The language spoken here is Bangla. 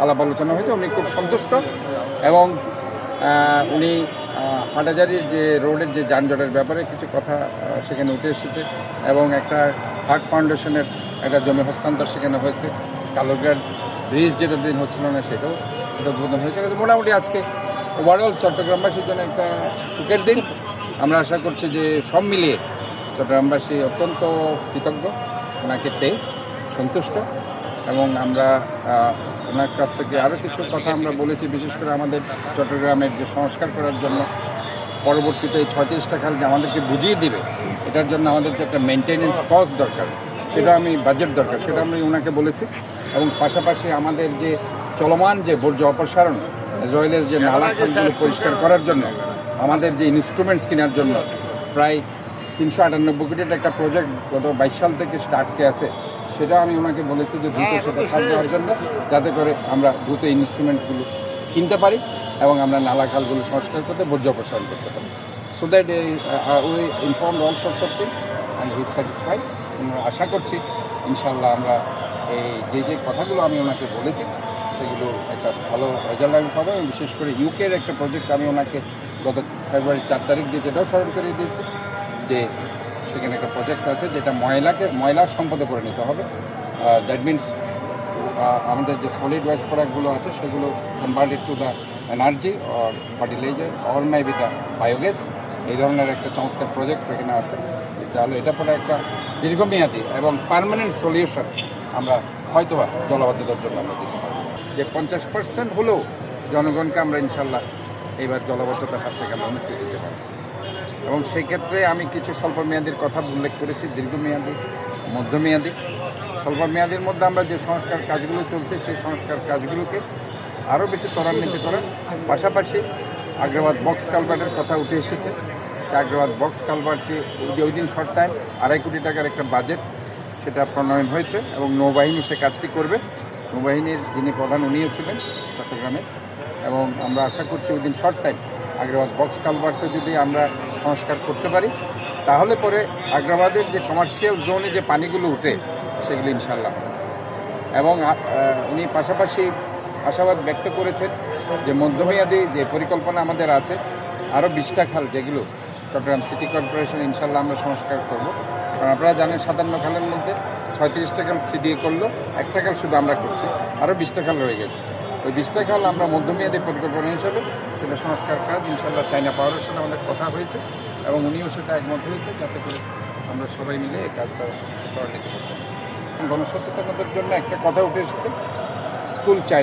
আলাপ আলোচনা হয়েছে। উনি খুব সন্তুষ্ট এবং উনি হাটহাজারীর যে রোডের যে যানজটের ব্যাপারে কিছু কথা সেখানে উঠে এসেছে এবং একটা হার্ট ফাউন্ডেশনের একটা জমি হস্তান্তর সেখানে হয়েছে। কালোঘাট ব্রিজ যেটা দিন হচ্ছিল না সেটাও উদ্বোধন হয়েছে। মোটামুটি আজকে ওভারঅল চট্টগ্রামবাসীর জন্য একটা সুখের দিন। আমরা আশা করছি যে সব মিলিয়ে চট্টগ্রামবাসী অত্যন্ত কৃতজ্ঞ, ওনাকে পেয়ে সন্তুষ্ট এবং আমরা ওনার কাছ থেকে আরও কিছু কথা আমরা বলেছি, বিশেষ করে আমাদের চট্টগ্রামের যে সংস্কার করার জন্য পরবর্তীতে এই 36টা খাল যে আমাদেরকে বুঝিয়ে দিবে, এটার জন্য আমাদের যে একটা মেনটেনেন্স কস্ট দরকার, সেটা আমি বাজেট দরকার, সেটা আমি ওনাকে বলেছি। এবং পাশাপাশি আমাদের যে চলমান যে বর্জ্য অপসারণ জয়েলের যে নালা খালগুলো পরিষ্কার করার জন্য আমাদের যে ইনস্ট্রুমেন্টস কেনার জন্য প্রায় 398 কোটির একটা প্রজেক্ট গত 22 সাল থেকে সেটা আটকে আছে, সেটা আমি ওনাকে বলেছি যে দ্রুত সেটা ছাড় দেওয়ার জন্য, যাতে করে আমরা দ্রুত ইনস্ট্রুমেন্টসগুলো কিনতে পারি এবং আমরা নালা খালগুলো সংস্কার করতে বর্জ্য অপসারণ করতে পারি। So that we informed all sorts of thing and he is satisfied. আশা করছি ইনশাআল্লাহ আমরা এই যে কথাগুলো আমি ওনাকে বলেছি সেগুলো একটা ভালো রেজাল্ট আমি পাবো। এবং বিশেষ করে ইউকের একটা প্রজেক্ট আমি ওনাকে গত ফেব্রুয়ারির 4 তারিখ দিয়ে যেটাও স্মরণ করিয়ে দিয়েছি যে সেখানে একটা প্রজেক্ট আছে যেটা ময়লা সম্পদে পরিণত হবে। দ্যাট মিনস আমাদের যে সলিড ওয়েস্ট প্রোডাক্টগুলো আছে সেগুলো converted to the energy or fertiliser or maybe the biogas, এই ধরনের একটা চমৎকার প্রজেক্ট এখানে আছে। তাহলে এটা পরে একটা দীর্ঘমেয়াদী এবং পার্মানেন্ট সলিউশন আমরা হয়তোবা জলাবদ্ধতার জন্য আমরা দিতে পারি। যে 50% হলেও জনগণকে আমরা ইনশাল্লাহ এইবার জলাবদ্ধতার হাত থেকে আমরা মুক্তি দিতে পারি। এবং সেই ক্ষেত্রে আমি কিছু স্বল্পমেয়াদীর কথা উল্লেখ করেছি, দীর্ঘমেয়াদী, মধ্যমেয়াদী। স্বল্পমেয়াদীর মধ্যে আমরা যে সংস্কার কাজগুলো চলছে সেই সংস্কার কাজগুলোকে আরও বেশি ত্বরান্বিত করা, পাশাপাশি আগ্রাবাদ বক্স কালভার্টের কথা উঠে এসেছে। সেই আগ্রাবাদ বক্স কালভার্টটি ওই দিন শর্ট টাইম 2.5 কোটি টাকার একটা বাজেট সেটা প্রণয়ন হয়েছে এবং নৌবাহিনী সে কাজটি করবে। নৌবাহিনীর যিনি প্রধান উনিও ছিলেন চট্টগ্রামের, এবং আমরা আশা করছি ওই দিন শর্ট টাইম আগ্রাবাদ বক্স কালভার্টে যদি আমরা সংস্কার করতে পারি তাহলে পরে আগ্রাবাদের যে কমার্শিয়াল জোনে যে পানিগুলো উঠে সেগুলো ইনশাল্লাহ। এবং উনি পাশাপাশি আশাবাদ ব্যক্ত করেছেন যে মধ্যমেয়াদী যে পরিকল্পনা আমাদের আছে আরও 20টা খাল যেগুলো চট্টগ্রাম সিটি কর্পোরেশন ইনশাল্লাহ আমরা সংস্কার করব। কারণ আপনারা জানেন 57 খালের মধ্যে 36টা খাল সিডিএ করলো, একটা খাল শুধু আমরা করছি, আরও 20টা খাল রয়ে গেছে। ওই 20টা খাল আমরা মধ্যমেয়াদী পরিকল্পনা হিসাবে সেটা সংস্কার কাজ ইনশাল্লাহ চায়না পাওয়ারের সাথে আমাদের কথা হয়েছে এবং উনিও সেটা একমত হয়েছে, যাতে করে আমরা সবাই মিলে এই কাজটা ত্বরান্বিত করতে পারি। গণসচেতনতার জন্য একটা কথা উঠে এসেছে, স্কুল চাইল্ড